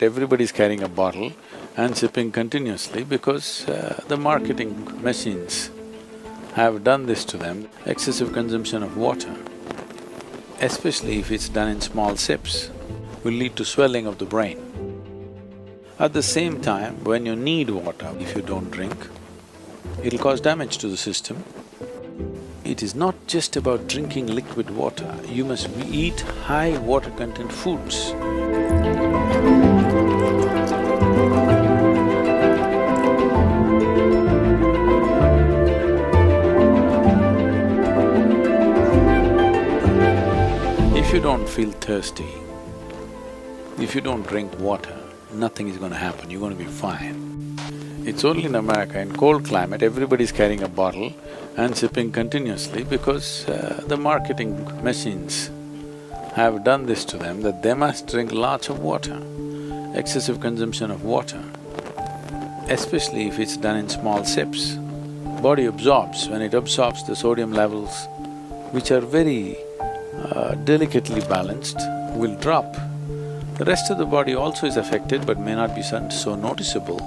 Everybody's carrying a bottle and sipping continuously because the marketing machines have done this to them. Excessive consumption of water, especially if it's done in small sips, will lead to swelling of the brain. At the same time, when you need water, if you don't drink, it'll cause damage to the system. It is not just about drinking liquid water, you must eat high water content foods. If you don't feel thirsty, if you don't drink water, nothing is going to happen, you're going to be fine. It's only in America, in cold climate, everybody's carrying a bottle and sipping continuously because the marketing machines have done this to them that they must drink lots of water. Excessive consumption of water, especially if it's done in small sips, body absorbs. When it absorbs, the sodium levels, which are very delicately balanced, will drop. The rest of the body also is affected but may not be so noticeable,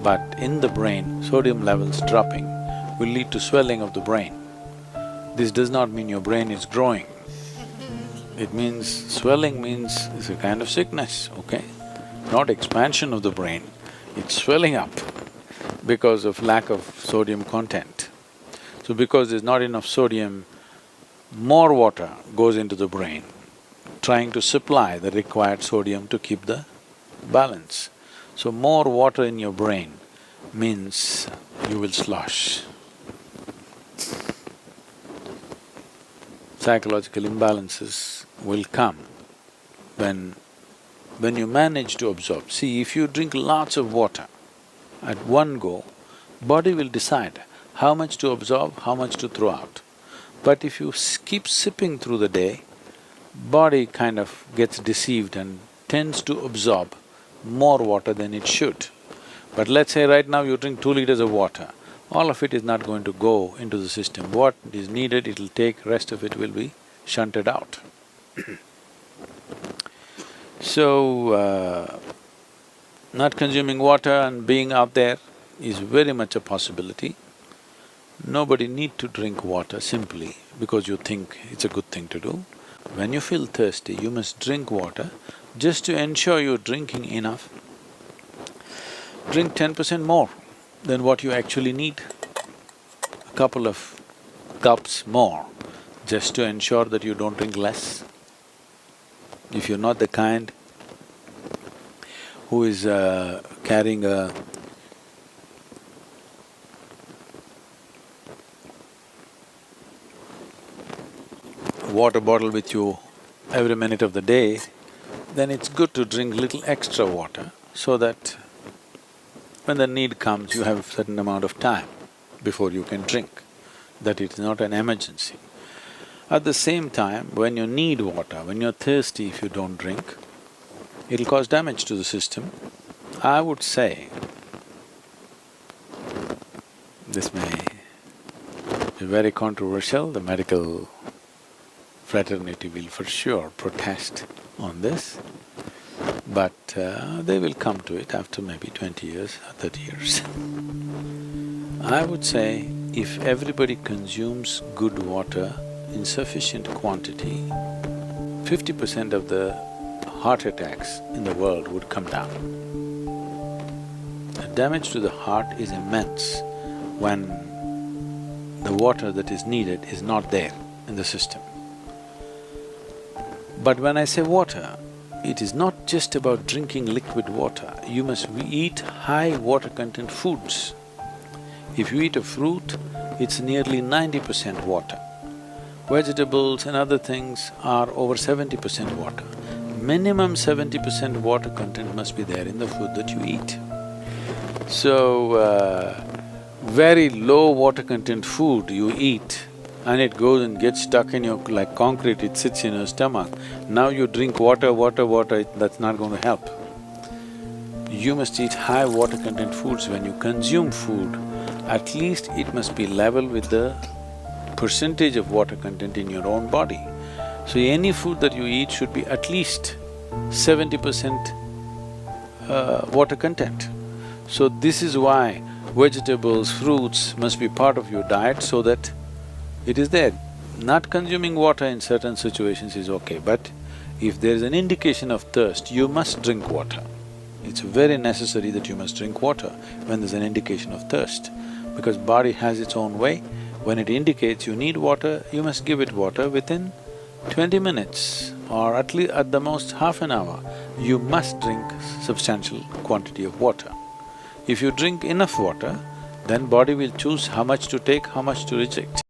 but in the brain, sodium levels dropping will lead to swelling of the brain. This does not mean your brain is growing. It means… swelling means it's a kind of sickness, okay? Not expansion of the brain, it's swelling up because of lack of sodium content. So because there's not enough sodium, more water goes into the brain, trying to supply the required sodium to keep the balance. So more water in your brain means you will slosh. Psychological imbalances will come when you manage to absorb. See, if you drink lots of water at one go, body will decide how much to absorb, how much to throw out. But if you keep sipping through the day, body kind of gets deceived and tends to absorb more water than it should. But let's say right now you drink 2 liters of water, all of it is not going to go into the system. What is needed, it'll take, rest of it will be shunted out. So, not consuming water and being out there is very much a possibility. Nobody need to drink water simply because you think it's a good thing to do. When you feel thirsty, you must drink water just to ensure you're drinking enough. Drink 10% more than what you actually need, a couple of cups more, just to ensure that you don't drink less. If you're not the kind who is carrying a water bottle with you every minute of the day, then it's good to drink little extra water so that when the need comes, you have a certain amount of time before you can drink, that it is not an emergency. At the same time, when you need water, when you're thirsty, if you don't drink, it'll cause damage to the system. I would say, this may be very controversial, the medical fraternity will for sure protest on this, but they will come to it after maybe 20 years or 30 years. I would say if everybody consumes good water in sufficient quantity, 50% of the heart attacks in the world would come down. The damage to the heart is immense when the water that is needed is not there in the system. But when I say water, it is not just about drinking liquid water, you must eat high water content foods. If you eat a fruit, it's nearly 90% water. Vegetables and other things are over 70% water. Minimum 70% water content must be there in the food that you eat. So, very low water content food you eat and it goes and gets stuck in your… like concrete, it sits in your stomach. Now you drink water, that's not going to help. You must eat high water content foods. When you consume food, at least it must be level with the percentage of water content in your own body. So any food that you eat should be at least 70% water content. So this is why vegetables, fruits must be part of your diet so that it is there. Not consuming water in certain situations is okay, but if there is an indication of thirst, you must drink water. It's very necessary that you must drink water when there's an indication of thirst, because body has its own way. When it indicates you need water, you must give it water within 20 minutes or at the most half an hour. You must drink substantial quantity of water. If you drink enough water, then body will choose how much to take, how much to reject.